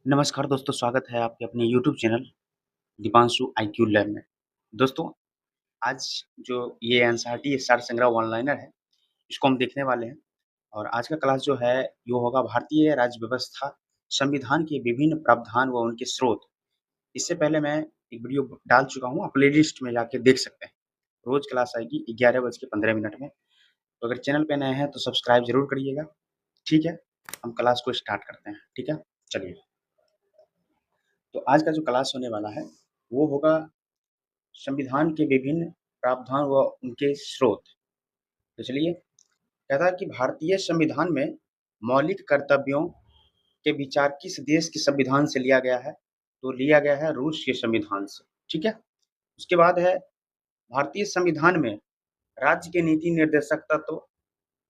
नमस्कार दोस्तों, स्वागत है आपके अपने YouTube channel Deepanshu IQ lab में। दोस्तों, आज जो ये एनसीईआरटी सार संग्रह वन लाइनर है, इसको हम देखने वाले हैं और आज का क्लास जो है, ये होगा भारतीय राज्य व्यवस्था, संविधान के विभिन्न प्रावधान व उनके स्रोत। इससे पहले मैं एक वीडियो डाल चुका हूँ, आप प्लेलिस्ट में जाके देख सकते हैं। रोज क्लास आएगी 11:15 में। तो अगर चैनल पे नए हैं तो सब्सक्राइब जरूर करिएगा, ठीक है? हम क्लास को स्टार्ट करते हैं, ठीक है? चलिए। तो आज का जो क्लास होने वाला है, वो होगा संविधान के विभिन्न प्रावधान व उनके स्रोत। तो चलिए, कहता है कि भारतीय संविधान में मौलिक कर्तव्यों के विचार किस देश के संविधान से लिया गया है? तो लिया गया है रूस के संविधान से, ठीक है? उसके बाद है भारतीय संविधान में राज्य के नीति निर्देशक तत्व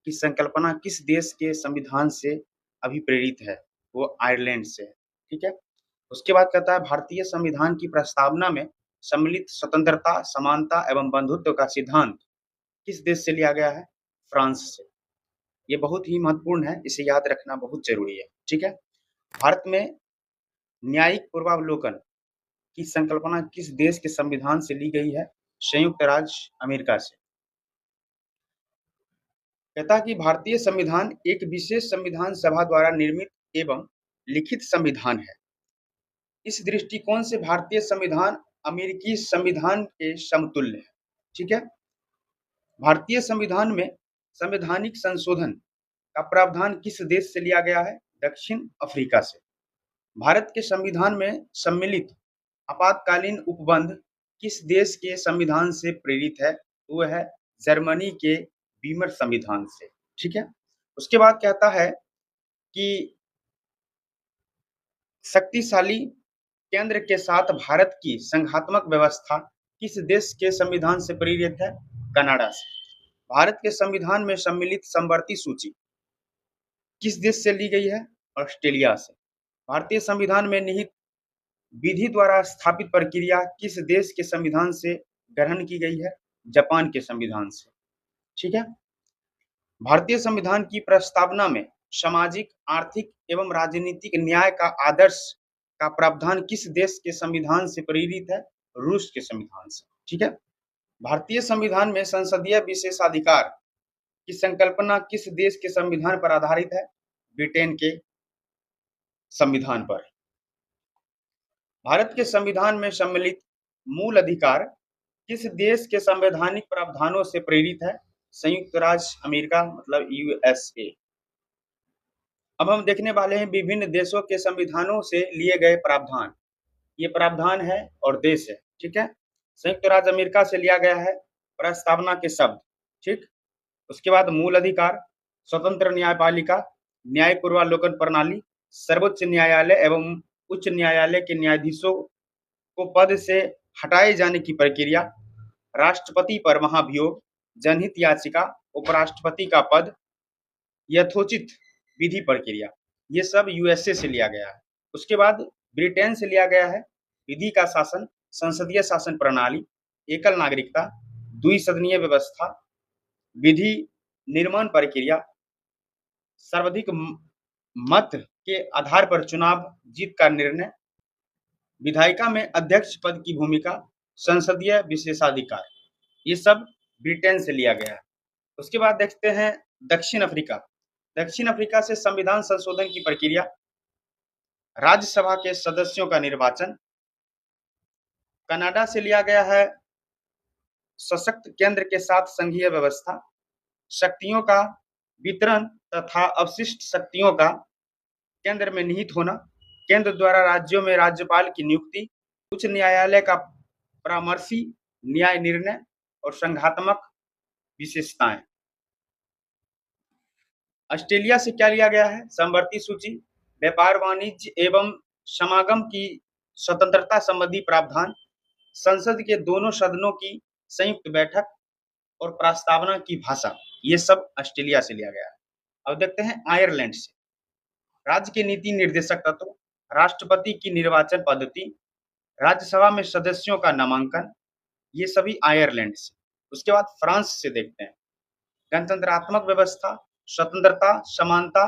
की संकल्पना किस देश के संविधान से अभिप्रेरित है? वो आयरलैंड से है, ठीक है? उसके बाद कहता है भारतीय संविधान की प्रस्तावना में सम्मिलित स्वतंत्रता, समानता एवं बंधुत्व का सिद्धांत किस देश से लिया गया है? फ्रांस से। ये बहुत ही महत्वपूर्ण है, इसे याद रखना बहुत जरूरी है, ठीक है? भारत में न्यायिक पूर्वावलोकन की संकल्पना किस देश के संविधान से ली गई है? संयुक्त राज्य अमेरिका से। कहता है कि भारतीय संविधान एक विशेष संविधान सभा द्वारा निर्मित एवं लिखित संविधान है। इस दृष्टिकोण से भारतीय संविधान अमेरिकी संविधान के समतुल्य है, ठीक है? भारतीय संविधान में संवैधानिक संशोधन का प्रावधान किस देश से लिया गया है? दक्षिण अफ्रीका से। भारत के संविधान में सम्मिलित आपातकालीन उपबंध किस देश के संविधान से प्रेरित है? वो है जर्मनी के बीमर संविधान से, ठीक है? उसके बाद कहता है कि शक्तिशाली केंद्र के साथ भारत की संघात्मक व्यवस्था किस देश के संविधान से प्रेरित है? कनाडा से। भारत के संविधान में सम्मिलित समवर्ती सूची किस देश से ली गई है? ऑस्ट्रेलिया से। भारतीय संविधान में निहित विधि द्वारा स्थापित प्रक्रिया किस देश के संविधान से ग्रहण की गई है? जापान के संविधान से, ठीक है? भारतीय संविधान की प्रस्तावना में सामाजिक, आर्थिक एवं राजनीतिक न्याय का आदर्श का प्रावधान किस देश के संविधान से प्रेरित है? रूस के संविधान से, ठीक है? भारतीय संविधान में संसदीय विशेषाधिकार की संकल्पना किस देश के संविधान पर आधारित है? ब्रिटेन के संविधान पर। भारत के संविधान में सम्मिलित मूल अधिकार किस देश के संवैधानिक प्रावधानों से प्रेरित है? संयुक्त राज्य अमेरिका, मतलब यूएसए। अब हम देखने वाले हैं विभिन्न देशों के संविधानों से लिए गए प्रावधान। ये प्रावधान है और देश है, ठीक है? संयुक्त राज्य अमेरिका से लिया गया है प्रस्तावना के शब्द, ठीक? उसके बाद मूल अधिकार, स्वतंत्र न्यायपालिका, न्याय पूर्वावलोकन प्रणाली, सर्वोच्च न्यायालय एवं उच्च न्यायालय के न्यायाधीशों को पद से हटाए जाने की प्रक्रिया, राष्ट्रपति पर महाभियोग, जनहित याचिका, उपराष्ट्रपति का पद, यथोचित विधि प्रक्रिया, ये सब यूएसए से लिया गया है। उसके बाद ब्रिटेन से लिया गया है विधि का शासन, संसदीय शासन प्रणाली, एकल नागरिकता, द्विसदनीय व्यवस्था, विधि निर्माण प्रक्रिया, सर्वाधिक मत के आधार पर चुनाव जीत का निर्णय, विधायिका में अध्यक्ष पद की भूमिका, संसदीय विशेषाधिकार, ये सब ब्रिटेन से लिया गया है। उसके बाद देखते हैं दक्षिण अफ्रीका। दक्षिण अफ्रीका से संविधान संशोधन की प्रक्रिया, राज्यसभा के सदस्यों का निर्वाचन। कनाडा से लिया गया है सशक्त केंद्र के साथ संघीय व्यवस्था, शक्तियों का वितरण तथा अवशिष्ट शक्तियों का केंद्र में निहित होना, केंद्र द्वारा राज्यों में राज्यपाल की नियुक्ति, उच्च न्यायालय का परामर्शी न्याय निर्णय और संघात्मक विशेषताएं। ऑस्ट्रेलिया से क्या लिया गया है? समवर्ती सूची, व्यापार वाणिज्य एवं समागम की स्वतंत्रता संबंधी प्रावधान, संसद के दोनों सदनों की संयुक्त बैठक और प्रस्तावना की भाषा, ये सब ऑस्ट्रेलिया से लिया गया है। अब देखते हैं आयरलैंड से। राज्य के नीति निर्देशक तत्व, राष्ट्रपति की निर्वाचन पद्धति, राज्यसभा में सदस्यों का नामांकन, ये सभी आयरलैंड से। उसके बाद फ्रांस से देखते हैं गणतंत्रात्मक व्यवस्था, स्वतंत्रता, समानता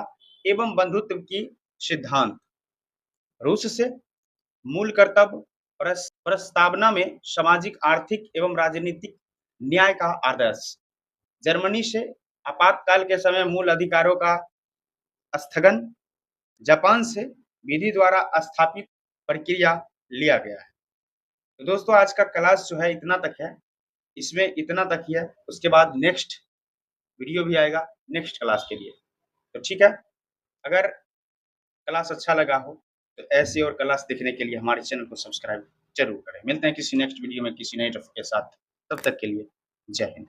एवं बंधुत्व की सिद्धांत। रूस से मूल कर्तव्य प्रस्तावना में सामाजिक, आर्थिक एवं राजनीतिक न्याय का आदर्श। जर्मनी से आपातकाल के समय मूल अधिकारों का स्थगन। जापान से विधि द्वारा स्थापित प्रक्रिया लिया गया है। तो दोस्तों आज का क्लास जो है इतना तक है, इसमें इतना तक ही है। उसके बाद नेक्स्ट वीडियो भी आएगा नेक्स्ट क्लास के लिए। तो ठीक है, अगर क्लास अच्छा लगा हो तो ऐसे और क्लास देखने के लिए हमारे चैनल को सब्सक्राइब जरूर करें। मिलते हैं किसी नेक्स्ट वीडियो में किसी नए टॉपिक के साथ, तब तक के लिए जय हिंद।